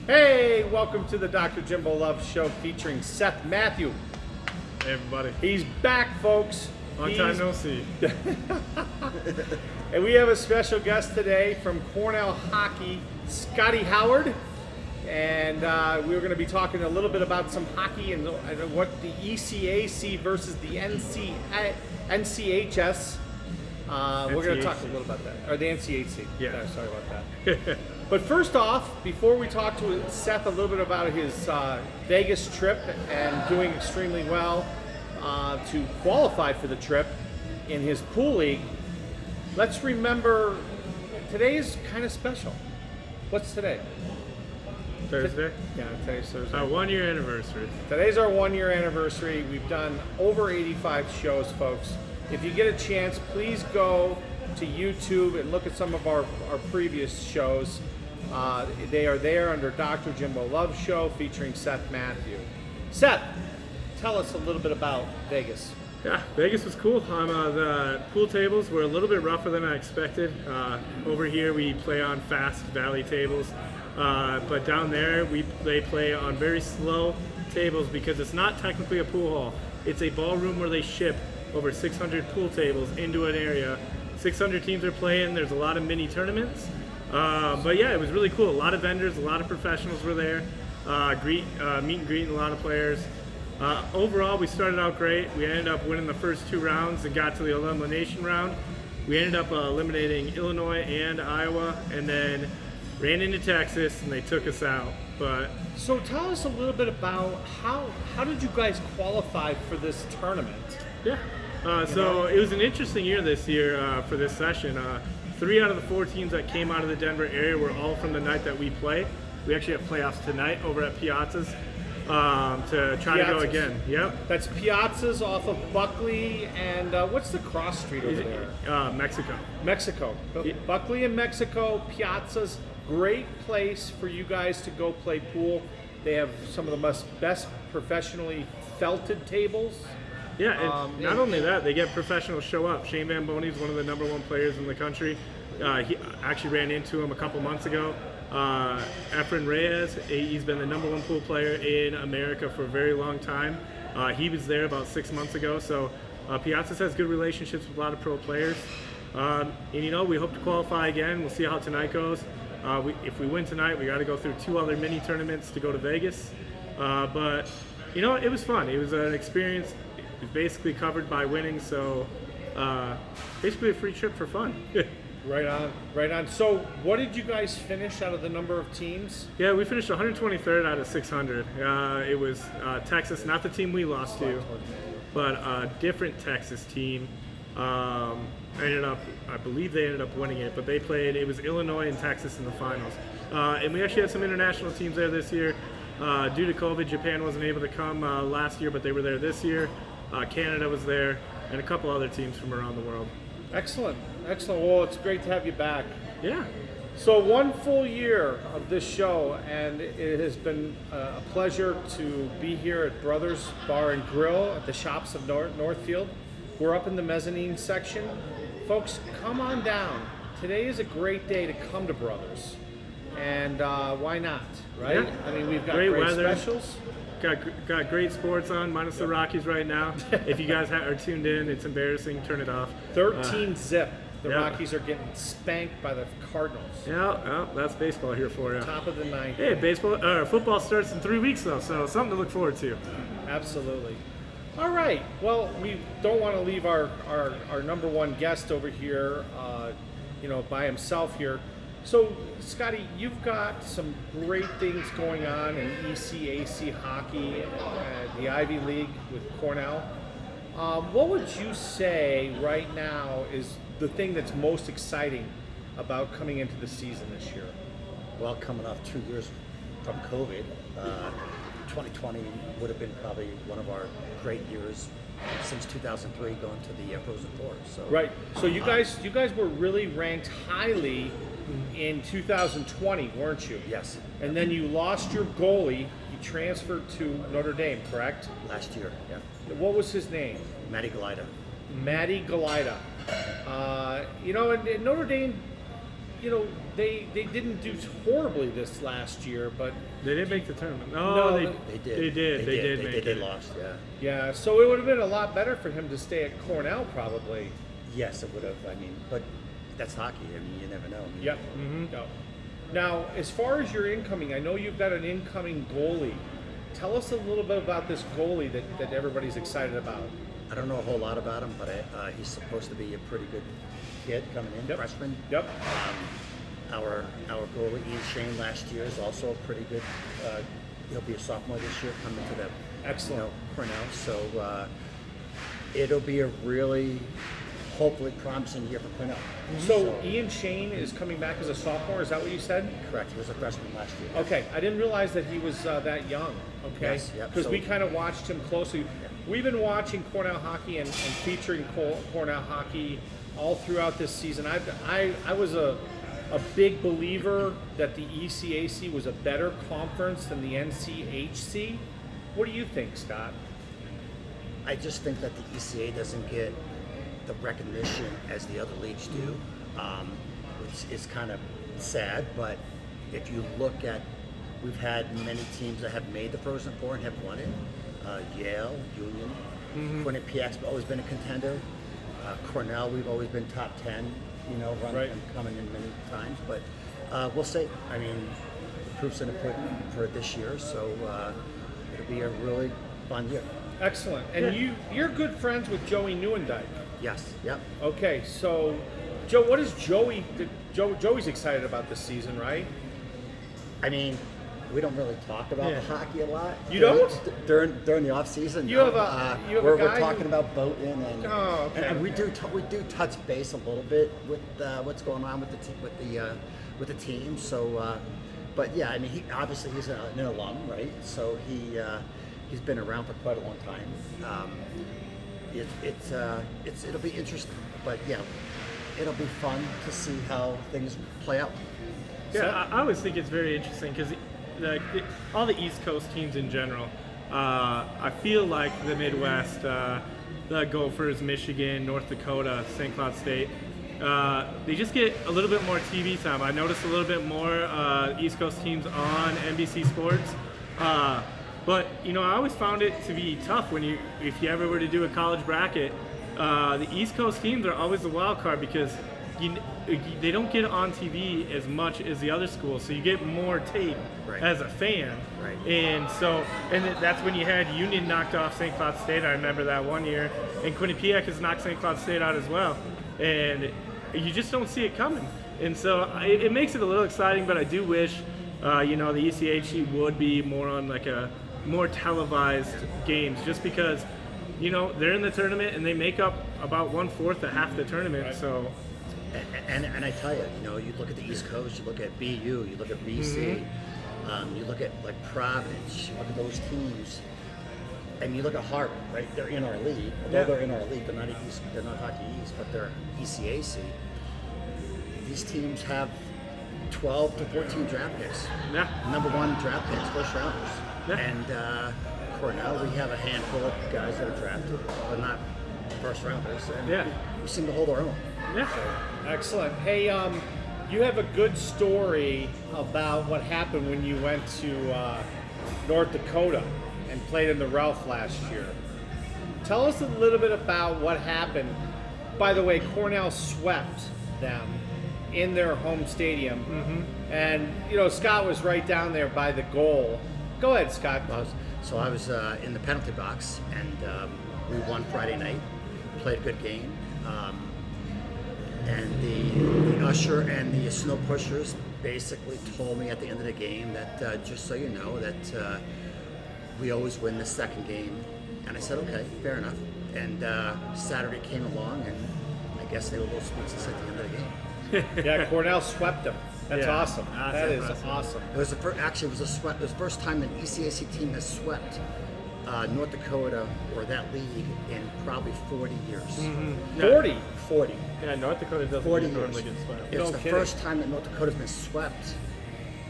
Hey, welcome to the Dr. Jimbo Love Show featuring Seth Matthew. Hey everybody. He's back, folks. Long time no see. And we have a special guest today from Cornell Hockey, Scotty Howard. And we're going to be talking a little bit about some hockey and what the ECAC versus the NCHS. We're going to talk a little about that. Or the NCHC. Yeah. No, sorry about that. But first off, before we talk to Seth a little bit about his Vegas trip and doing extremely well to qualify for the trip in his pool league, let's remember today is kind of special. What's today? Thursday? Yeah, today's Thursday. Our 1 year anniversary. Today's our 1 year anniversary. We've done over 85 shows, folks. If you get a chance, please go to YouTube and look at some of our previous shows. They are there under Dr. Jimbo Love Show featuring Seth Matthew. Seth, tell us a little bit about Vegas. Yeah, Vegas was cool. The pool tables were a little bit rougher than I expected. Over here we play on fast valley tables, but down there they play on very slow tables because it's not technically a pool hall. It's a ballroom where they ship over 600 pool tables into an area. 600 teams are playing. There's a lot of mini tournaments. But yeah, it was really cool. A lot of vendors, a lot of professionals were there. Meet and greet a lot of players. Overall, we started out great. We ended up winning the first 2 rounds and got to the elimination round. We ended up eliminating Illinois and Iowa, and then ran into Texas, and they took us out. But so tell us a little bit about how did you guys qualify for this tournament? Yeah. So it was an interesting year this year for this session. 3 out of the 4 teams that came out of the Denver area were all from the night that we play. We actually have playoffs tonight over at Piazza's to try to go again. Yep. That's Piazza's off of Buckley and what's the cross street over there? Mexico. Mexico. Buckley and Mexico, Piazza's great place for you guys to go play pool. They have some of the best professionally felted tables. Yeah, and not only that, they get professionals show up. Shane Van Boney's one of the #1 players in the country. He actually ran into him a couple months ago. Efren Reyes, he's been the #1 pool player in America for a very long time. He was there about 6 months ago. So Piazza's has good relationships with a lot of pro players. And we hope to qualify again. We'll see how tonight goes. If we win tonight, we got to go through 2 other mini tournaments to go to Vegas. But it was fun. It was an experience. It was basically covered by winning, so basically a free trip for fun. Right on. So what did you guys finish out of the number of teams? Yeah, we finished 123rd out of 600. It was Texas, not the team we lost to, but a different Texas team. I believe they ended up winning it, but they played, it was Illinois and Texas in the finals. And we actually had some international teams there this year. Due to COVID, Japan wasn't able to come last year, but they were there this year. Canada was there, and a couple other teams from around the world. Excellent. Well, it's great to have you back. Yeah. So 1 full year of this show, and it has been a pleasure to be here at Brothers Bar and Grill at the Shops of Northfield. We're up in the mezzanine section. Folks, come on down. Today is a great day to come to Brothers. And why not, right? Yeah. I mean, we've got Great great weather. specials. Got great sports on, minus the Rockies right now. If you guys are tuned in, it's embarrassing. Turn it off. 13-zip. The yeah. Rockies are getting spanked by the Cardinals. Yeah, that's baseball here for you. Top of the ninth. Hey, football starts in 3 weeks though, so something to look forward to. Absolutely. All right. Well, we don't want to leave our #1 guest over here, by himself here. So, Scotty, you've got some great things going on in ECAC hockey, the Ivy League with Cornell. What would you say right now is the thing that's most exciting about coming into the season this year? Well, coming off 2 years from COVID, 2020 would have been probably one of our great years since 2003, going to the Frozen Four. So right. So you guys were really ranked highly in 2020, weren't you? Yes. And then you lost your goalie. He transferred to Notre Dame, correct? Last year, yeah. What was his name? Matty Galida. Matty Galida. And Notre Dame, they didn't do horribly this last year, but They didn't make the tournament. No, No, They did. They did. They did make They it. lost. Yeah. yeah. So it would have been a lot better for him to stay at Cornell, probably. Yes, it would have. I mean, but that's hockey. I mean, you never know. I mean, Yep. Yep. Now, as far as your incoming, I know you've got an incoming goalie. Tell us a little bit about this goalie that everybody's excited about. I don't know a whole lot about him, but he's supposed to be a pretty good kid coming in, Yep. freshman. Yep. Our goalie Ian Shane last year is also pretty good. He'll be a sophomore this year coming to the Excellent. Cornell. So it'll be a really hopefully promising year for Cornell. So Ian Shane is coming back as a sophomore. Is that what you said? Correct. He was a freshman last year. Okay, I didn't realize that he was that young. Okay, Yes, yep, because so- we kind of watched him closely. We've been watching Cornell hockey and featuring Cornell hockey all throughout this season. I was a big believer that the ECAC was a better conference than the NCHC. What do you think, Scott? I just think that the ECA doesn't get the recognition as the other leagues do, which is kind of sad. But if you look at, we've had many teams that have made the Frozen Four and have won it. Yale, Union, Quinnipiac's always been a contender. Cornell, we've always been top 10, Right. and coming in many times. But we'll see. I mean, the proof's in the pudding for this year, so it'll be a really fun year. Excellent. And you're good friends with Joey Neuendijk. Yes, yep. Okay, so Joe, what is Joey? Joey's excited about this season, right? I mean, we don't really talk about Yeah. hockey a lot. You don't? During the off season. You have a we're guy talking who- about boating and Oh, okay. and we do touch base a little bit with what's going on with the team. So, but yeah, I mean, he's an alum, right? So he's been around for quite a long time. It'll be interesting, but yeah, it'll be fun to see how things play out. Yeah, I always think it's very interesting because all the East Coast teams in general, I feel like the Midwest, the Gophers, Michigan, North Dakota, St. Cloud State, they just get a little bit more TV time. I noticed a little bit more East Coast teams on NBC Sports. But I always found it to be tough if you ever were to do a college bracket. The East Coast teams are always the wild card because they don't get on TV as much as the other schools, so you get more tape Right. as a fan. Right. And that's when you had Union knocked off St. Cloud State. I remember that one year, and Quinnipiac has knocked St. Cloud State out as well. And you just don't see it coming. And so it makes it a little exciting, but I do wish the ECHC would be more on like a more televised games, just because they're in the tournament and they make up about 1/4 of half the tournament. Right. So And I tell you, you look at the East Coast, you look at BU, you look at BC, you look at like Providence, you look at those teams, and you look at Harvard, right? They're in our league. Although Yeah. they're in our league, they're not Hockey East, but they're ECAC. These teams have 12 to 14 draft picks. yeah, Number one draft picks, first rounders. Yeah. And Cornell, we have a handful of guys that are drafted, but not first rounders. And Yeah. we seem to hold our own. yeah. Excellent. Hey, you have a good story about what happened when you went to North Dakota and played in the Ralph last year. Tell us a little bit about what happened. By the way, Cornell swept them in their home stadium, and Scott was right down there by the goal. Go ahead, Scott. I was in the penalty box, and we won Friday night. Played a good game, and the usher and the snow pushers basically told me at the end of the game that just so you know that we always win the second game. And I said, okay, fair enough. And Saturday came along, and I guess they were a little speechless at the end of the game. Yeah, Cornell swept them. That's Yeah, awesome. that's That is impressive. awesome. It was it was a sweep. It was the first time an ECAC team has swept North Dakota or that league in probably 40 years. Yeah. 40. 40. Yeah, North Dakota doesn't 40 normally years. get swept. It's No the kidding. first time that North Dakota's been swept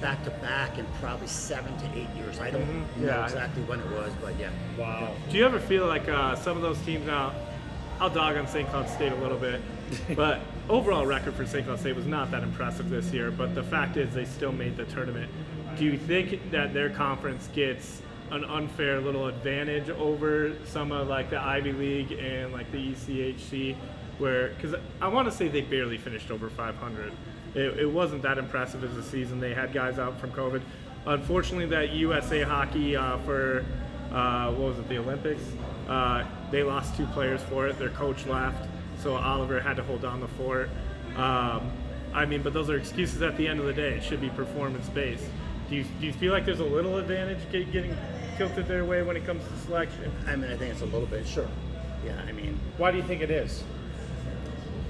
back to back in probably 7 to 8 years. I don't know Yeah. exactly when it was, but yeah. Wow. Do you ever feel like some of those teams now? I'll dog on St. Cloud State a little bit. But overall record for St. Cloud State was not that impressive this year. But the fact is, they still made the tournament. Do you think that their conference gets an unfair little advantage over some of like the Ivy League and like the ECHC, where, because I want to say they barely finished over 500. It wasn't that impressive as a season. They had guys out from COVID. Unfortunately, that USA hockey for what was it, the Olympics? They lost 2 players for it. Their coach left, so Oliver had to hold down the fort. I mean, but those are excuses at the end of the day. It should be performance based. Do you feel like there's a little advantage getting tilted their way when it comes to selection? I mean, I think it's a little bit, sure. Yeah, I mean, Why do you think it is?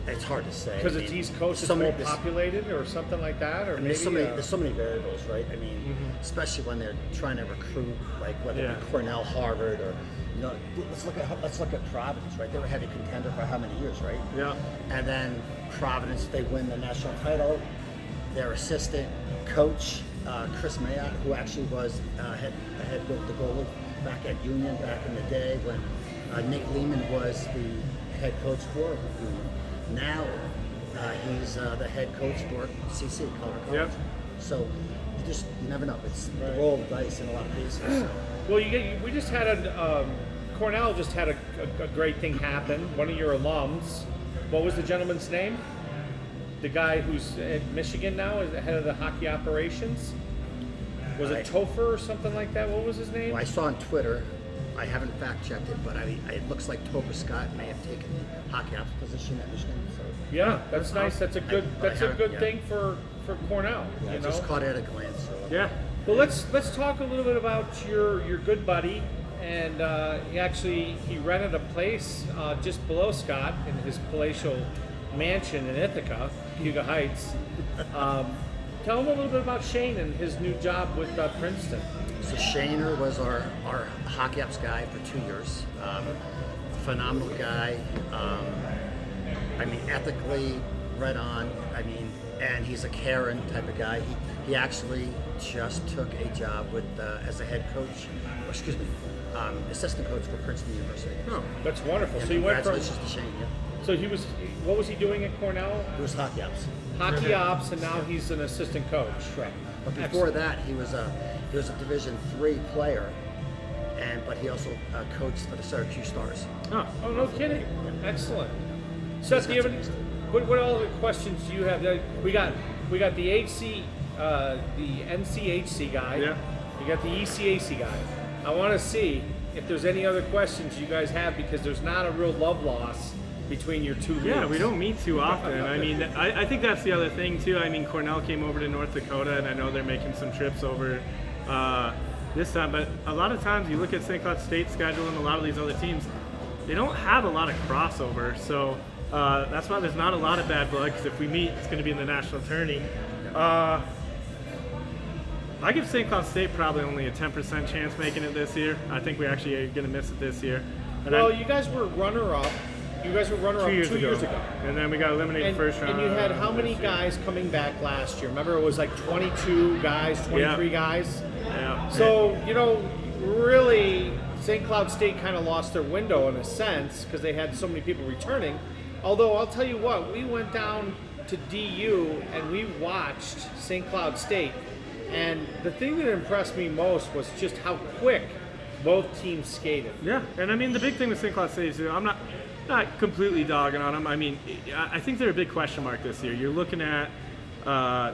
it's hard to say. Because I it's mean, East Coast, it's so more many- populated, or something like that, or I mean, maybe there's so many variables, right? I mean, especially when they're trying to recruit, like whether it be Cornell, Harvard, or let's look at Providence, right? They were a heavy contender for how many years, right? Yeah. And then Providence, they win the national title. Their assistant coach, Chris Mayotte, who actually was the goalie back at Union back in the day when Nate Lehman was the head coach for Union. Now he's the head coach for CC, Colorado College. Yep. So you never know. It's the roll of the dice in a lot of cases. So. Well, we just had Cornell just had a great thing happen. One of your alums, what was the gentleman's name? The guy who's at Michigan now is the head of the hockey operations. Was it Topher or something like that? What was his name? Well, I saw on Twitter. I haven't fact checked it, but it looks like Topher Scott may have taken the hockey ops position at Michigan. So. Yeah, that's nice. That's a good yeah. thing for Cornell. Yeah, I you know? just caught it at a glance. So. Yeah. Well, let's talk a little bit about your good buddy, and he rented a place just below Scott in his palatial mansion in Ithaca, Hugo Heights. Tell him a little bit about Shane and his new job with Princeton. So Shaner was our hockey ops guy for 2 years. Phenomenal guy. I mean, ethically right on. I mean, and he's a Karen type of guy. He actually just took a job with as a head coach, or excuse me, assistant coach for Princeton University. Oh, that's wonderful. And So you went from. congratulations to Shane. Yeah. So what was he doing at Cornell? He was hockey ops. Hockey ops, and now he's an assistant coach. Right. But before that, he was a Division III player, but he also coached for the Syracuse Stars. Oh, no kidding. Excellent. Seth, do you have any, what other questions do you have? We got the NCHC guy. Yeah. You got the ECAC guy. I want to see if there's any other questions you guys have, because there's not a real love loss between your two leagues. Yeah, we don't meet too often. I mean, I think that's the other thing too. I mean, Cornell came over to North Dakota, and I know they're making some trips over this time. But a lot of times, you look at St. Cloud State's schedule and a lot of these other teams, they don't have a lot of crossover. So that's why there's not a lot of bad blood. Because if we meet, it's going to be in the national tourney. I give St. Cloud State probably only a 10% chance making it this year. I think we actually are going to miss it this year. And well, you guys were runner-up. You guys were runner-up 2 years ago. And then we got eliminated first round. And you had how many guys coming back last year? Remember, it was like 22 guys, 23 guys? Yeah. So, really, St. Cloud State kind of lost their window in a sense because they had so many people returning. Although, I'll tell you what, we went down to DU and we watched St. Cloud State. And the thing that impressed me most was just how quick both teams skated. Yeah, and I mean, the big thing with St. Cloud State is I'm not completely dogging on them. I mean, I think they're a big question mark this year. You're looking at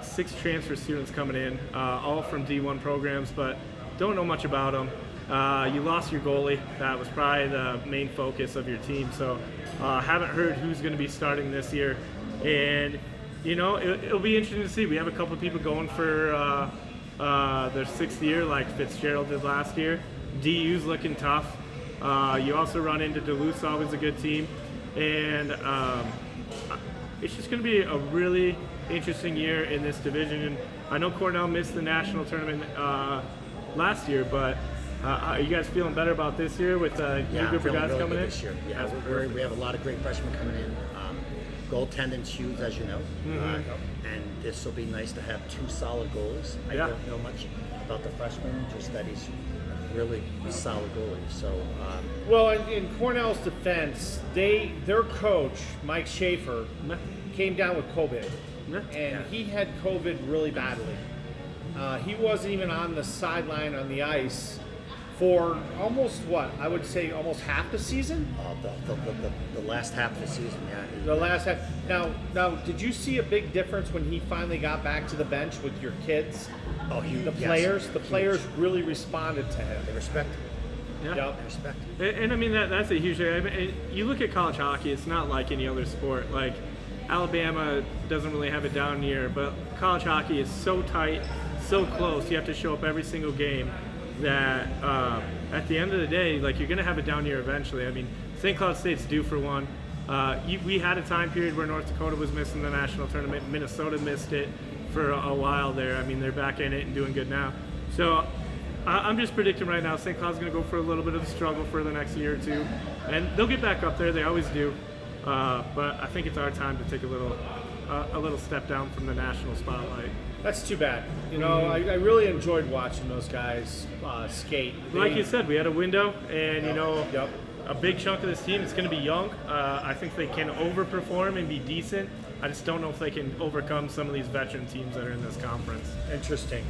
6 transfer students coming in, all from D1 programs, but don't know much about them. You lost your goalie. That was probably the main focus of your team. So haven't heard who's going to be starting this year. And, it'll be interesting to see. We have a couple of people going for their 6th year like Fitzgerald did last year. DU's looking tough. You also run into Duluth's always a good team. And it's just going to be a really interesting year in this division. And I know Cornell missed the national tournament last year, but are you guys feeling better about this year with a new group of guys really coming in? This year. Yeah, we have a lot of great freshmen coming in. Goaltending's huge, as you know. And this will be nice to have 2 solid goals. I don't know much about the freshman, just that he's a really solid goalie. So, Well, in Cornell's defense, their coach Mike Schaefer came down with COVID, and he had COVID really badly. He wasn't even on the sideline on the ice for almost I would say almost half the season. the last half of the season, yeah. The last half. Now, did you see a big difference when he finally got back to the bench with your kids? Oh, huge. The yes, players, the huge. players really responded to him. They respect him. Yeah. Yep. They respect him. And I mean that's a huge thing. I mean, you look at college hockey; it's not like any other sport. Like Alabama doesn't really have a down year, but college hockey is so tight, so close. You have to show up every single game. That at the end of the day, like you're gonna have a down year eventually. I mean, St. Cloud State's due for one. We had a time period where North Dakota was missing the national tournament. Minnesota missed it for a while there. I mean, they're back in it and doing good now. So I'm just predicting right now, St. Cloud's going to go for a little bit of a struggle for the next year or two, and they'll get back up there. They always do. But I think it's our time to take a little step down from the national spotlight. That's too bad. You know, I really enjoyed watching those guys skate. Like you said, we had a window, and you know, Yep. a big chunk of this team is going to be young. I think they can overperform and be decent. I just don't know if they can overcome some of these veteran teams that are in this conference. Interesting.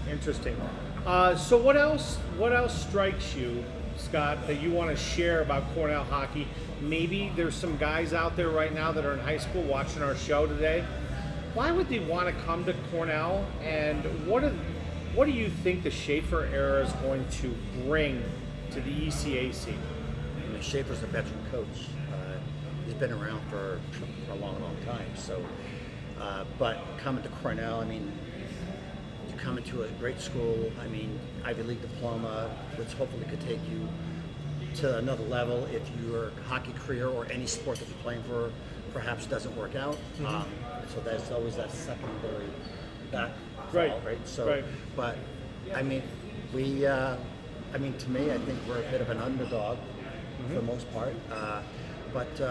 So what else strikes you, Scott, that you want to share about Cornell hockey? Maybe there's some guys out there right now that are in high school watching our show today. Why would they want to come to Cornell, and what do you think the Schaefer era is going to bring to the ECAC? I mean, Schaefer's a veteran coach. He's been around for a long time. So, but coming to Cornell, I mean, you come into a great school. I mean, Ivy League diploma, which hopefully could take you to another level if your hockey career or any sport that you're playing for perhaps doesn't work out. So there's always that secondary backfall, right? So, right. But I mean, to me, I think we're a bit of an underdog for the most part. But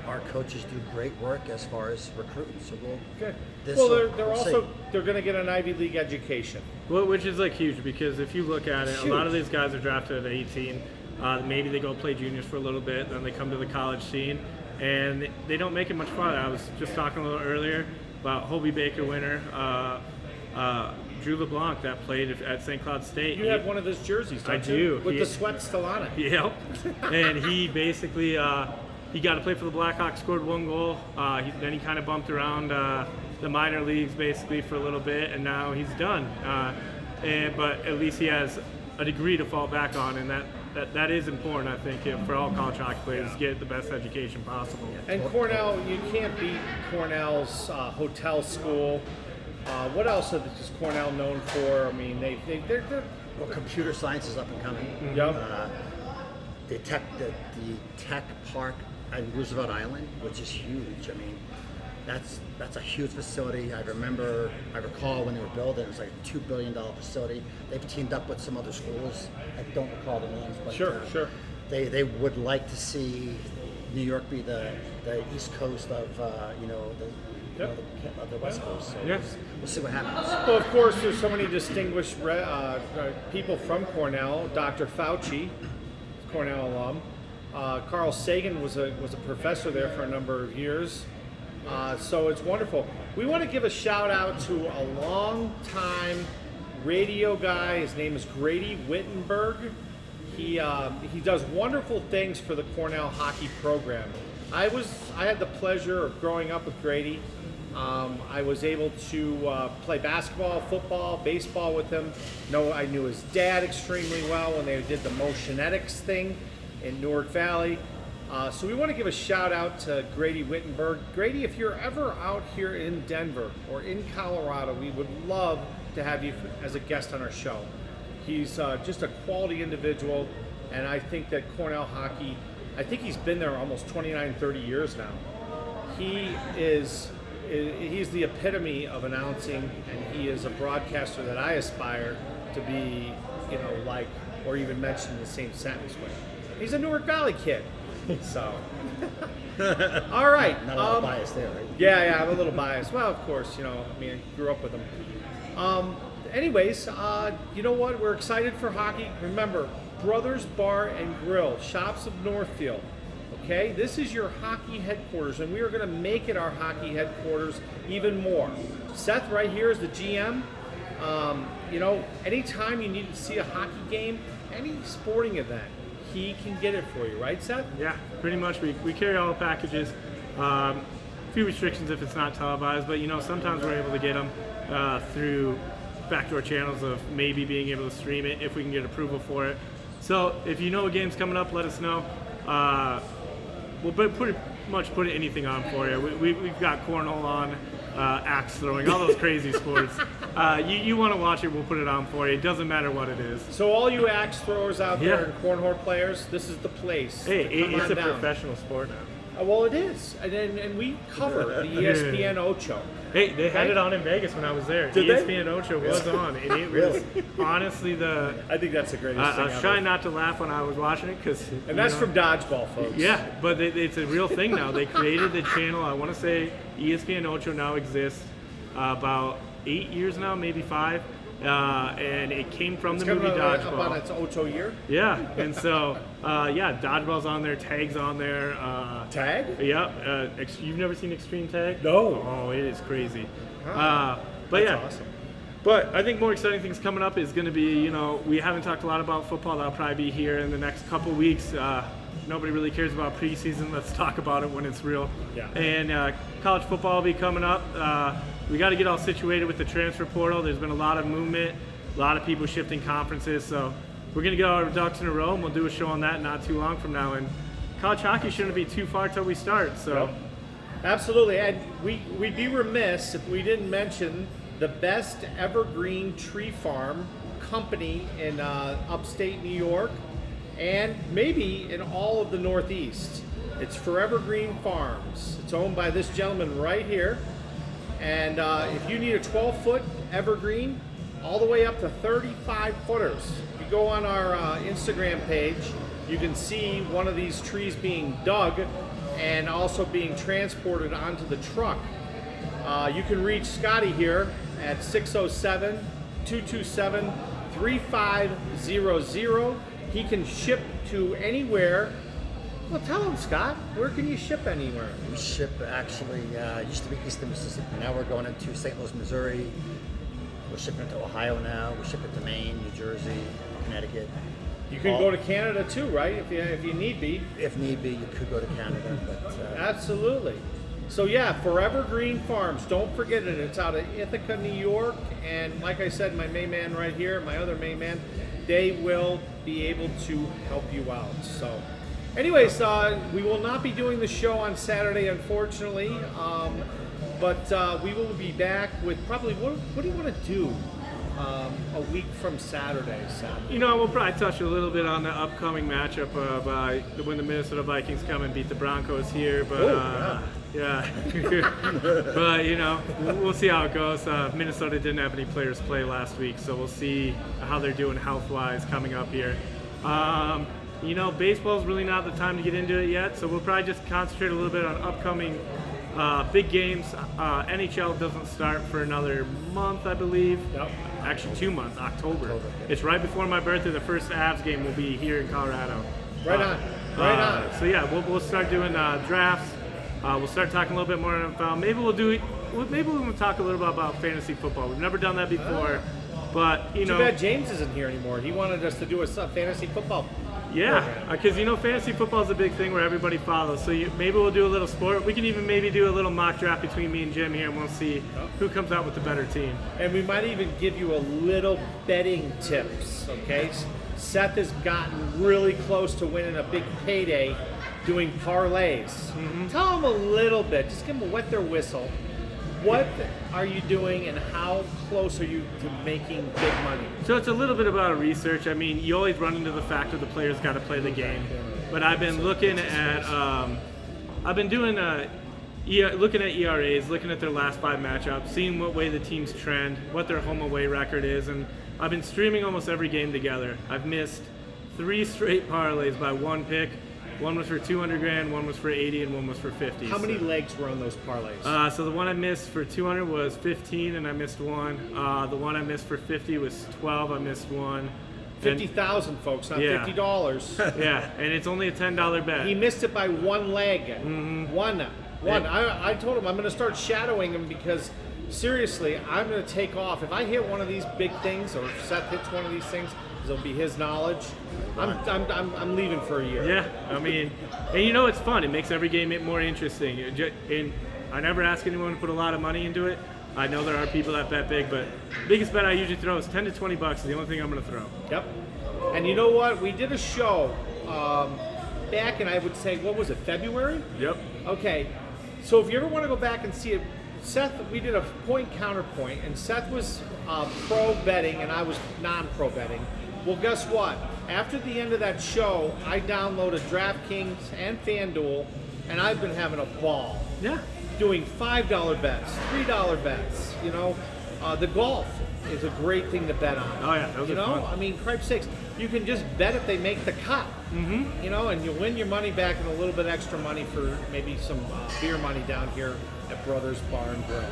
our coaches do great work as far as recruiting. So Good. we'll They're going to get an Ivy League education. Well, which is like huge, because if you look at it, It's a lot of huge. these guys are drafted at 18. Maybe they go play juniors for a little bit, then they come to the college scene, and they don't make it much farther. I was just talking a little earlier about Hobie Baker winner, Drew LeBlanc, that played at St. Cloud State. You have one of his jerseys, don't I you? do. With the sweat still on it. Yep. And he basically he got to play for the Blackhawks, scored one goal. Then he kind of bumped around the minor leagues basically for a little bit, and now he's done. But at least he has a degree to fall back on, and that is important, I think, for all college hockey players to get the best education possible. And Cornell, you can't beat Cornell's hotel school. What else is Cornell known for? I mean, they're Well, computer science is up and coming. Yep. The tech park on Roosevelt Island, which is huge. I mean, that's a huge facility. I recall when they were building, it was like a $2 billion facility. They've teamed up with some other schools. I don't recall the names, but Sure. They would like to see New York be the East Coast of the West Coast. So Yeah. we'll see what happens. Well, of course, there's so many distinguished people from Cornell. Dr. Fauci, Cornell alum. Carl Sagan was a professor there for a number of years. So it's wonderful. We want to give a shout out to a long-time radio guy. His name is Grady Wittenberg. He does wonderful things for the Cornell hockey program. I had the pleasure of growing up with Grady. I was able to play basketball, football, baseball with him. I knew his dad extremely well when they did the Motionetics thing in Newark Valley. So we want to give a shout out to Grady Wittenberg. Grady, if you're ever out here in Denver or in Colorado, we would love to have you as a guest on our show. He's just a quality individual, and I think that Cornell hockey, I think he's been there almost 29, 30 years now. He's the epitome of announcing, and he is a broadcaster that I aspire to be, like, or even mention in the same sentence with. He's a Newark Valley kid, so. All right. Not a lot of bias there, right? Yeah, I'm a little biased. Well, of course, I grew up with him. anyways, you know what? We're excited for hockey. Remember, Brothers Bar and Grill, Shops of Northfield. Okay, this is your hockey headquarters, and we are going to make it our hockey headquarters even more. Seth right here is the GM. You know, anytime you need to see a hockey game, any sporting event, he can get it for you, right, Seth? Yeah, pretty much. We carry all the packages. A few restrictions if it's not televised, but you know, sometimes we're able to get them through backdoor channels of maybe being able to stream it if we can get approval for it. So if you know a game's coming up, let us know. We'll pretty much put anything on for you. We've got cornhole on, axe throwing, all those crazy sports. You want to watch it, we'll put it on for you. It doesn't matter what it is. So all you axe throwers out there and cornhole players, this is the place. Hey, it's a down. professional sport now. Well, it is, and we cover the ESPN Ocho. Hey, they had it on in Vegas when I was there. Did ESPN Ocho was on, and it was honestly I think that's the greatest thing I was ever. trying not to laugh when I was watching it because. And that's from dodgeball, folks. Yeah, but it's a real thing now. They created the channel. I want to say ESPN Ocho now exists about 8 years now, maybe 5. And it came from the movie Dodgeball. Up on its Ocho year. Yeah, and so Dodgeball's on there, Tag's on there. Tag? Yeah, you've never seen Extreme Tag? No. Oh, it is crazy. Huh. But That's yeah, awesome. but I think more exciting things coming up is going to be, you know, we haven't talked a lot about football. That'll probably be here in the next couple weeks. Nobody really cares about preseason. Let's talk about it when it's real. Yeah. And college football will be coming up. We got to get all situated with the transfer portal. There's been a lot of movement, a lot of people shifting conferences. So we're going to get our ducks in a row, and we'll do a show on that not too long from now. And college hockey shouldn't be too far till we start. So. Yep. Absolutely, and we'd be remiss if we didn't mention the best evergreen tree farm company in upstate New York, and maybe in all of the Northeast. It's Forever Green Farms. It's owned by this gentleman right here, and if you need a 12-foot evergreen, all the way up to 35 footers. If you go on our Instagram page, you can see one of these trees being dug and also being transported onto the truck. You can reach Scotty here at 607-227-3500. He can ship to anywhere. Well, tell him, Scott, where can you ship anywhere? We ship actually, used to be east of Mississippi. Now we're going into St. Louis, Missouri. We're shipping it to Ohio now. We're shipping it to Maine, New Jersey, Connecticut. You can go to Canada too, right? If you need be. If need be, you could go to Canada. But Absolutely. So yeah, Forever Green Farms. Don't forget it. It's out of Ithaca, New York. And like I said, my main man right here, my other main man, they will be able to help you out. So anyways, we will not be doing the show on Saturday, unfortunately. But we will be back with probably, what do you want to do a week from Saturday, Seth? You know, we'll probably touch a little bit on the upcoming matchup of when the Minnesota Vikings come and beat the Broncos here. But yeah. But you know, we'll see how it goes. Minnesota didn't have any players play last week, so we'll see how they're doing health-wise coming up here. You know, baseball's really not the time to get into it yet, so we'll probably just concentrate a little bit on upcoming big games. NHL doesn't start for another month, I believe. Yep. Actually, 2 months, October. It's right before my birthday. The first Avs game will be here in Colorado. Right on. Right on. So yeah, we'll start doing drafts. We'll start talking a little bit more NFL. Maybe we'll talk a little bit about fantasy football. We've never done that before, but you know. Too bad James isn't here anymore. He wanted us to do a fantasy football. Yeah, because you know, fantasy football is a big thing where everybody follows. So maybe we'll do a little sport. We can even maybe do a little mock draft between me and Jim here, and we'll see who comes out with the better team. And we might even give you a little betting tips, okay? Seth has gotten really close to winning a big payday doing parlays. Mm-hmm. Tell him a little bit. Just give them a wet their whistle. What are you doing, and how close are you to making big money? So it's a little bit about research. I mean, you always run into the fact that the players got to play the game. But I've been looking at, looking at ERAs, looking at their last 5 matchups, seeing what way the teams trend, what their home away record is, and I've been streaming almost every game together. I've missed 3 straight parlays by 1 pick, One was for 200 grand, one was for 80, and one was for 50. How many so. legs were on those parlays? So the one I missed for 200 was 15, and I missed one. The one I missed for 50 was 12. I missed one. 50,000, folks, not Yeah. $50. Yeah, and it's only a $10 bet. He missed it by one leg. Mm-hmm. One. I told him I'm going to start shadowing him because seriously, I'm going to take off. If I hit one of these big things, or if Seth hits one of these things, it'll be his knowledge. I'm leaving for a year. Yeah, I mean, and you know it's fun. It makes every game more interesting. And I never ask anyone to put a lot of money into it. I know there are people that bet big, but biggest bet I usually throw is 10 to 20 bucks. Is the only thing I'm going to throw. Yep. And you know what? We did a show back in, I would say, what was it, February? Yep. Okay. So if you ever want to go back and see it, Seth, we did a point counterpoint, and Seth was pro betting and I was non-pro betting. Well, guess what? After the end of that show, I downloaded DraftKings and FanDuel, and I've been having a ball. Yeah. Doing $5 bets, $3 bets. You know, the golf is a great thing to bet on. Oh yeah, those you are know, fun. I mean, cripe sakes, you can just bet if they make the cut. Mm-hmm. You know, and you win your money back and a little bit extra money for maybe some beer money down here at Brothers Bar and Grill.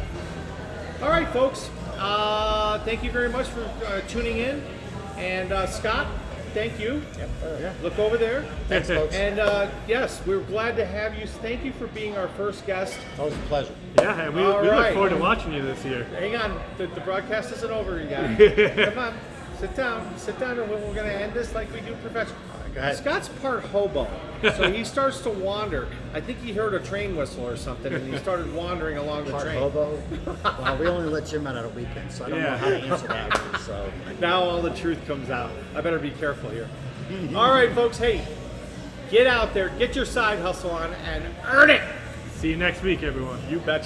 All right, folks. Thank you very much for tuning in. And Scott, thank you. Yep. Yeah. Look over there. Thanks, folks. And yes, we're glad to have you. Thank you for being our first guest. Always a pleasure. Yeah, and we All look right. forward to watching you this year. Hang on, the broadcast isn't over yet. Come on, sit down, and we're going to end this like we do professional. Go ahead. Scott's part hobo, so he starts to wander. I think he heard a train whistle or something, and he started wandering along the Part train. hobo. Well, we only let Jim out on a weekend, so I don't know Yeah. how to answer that. So Now all the truth comes out. I better be careful here. All right, folks, hey, get out there, get your side hustle on, and earn it. See you next week, everyone. You betcha.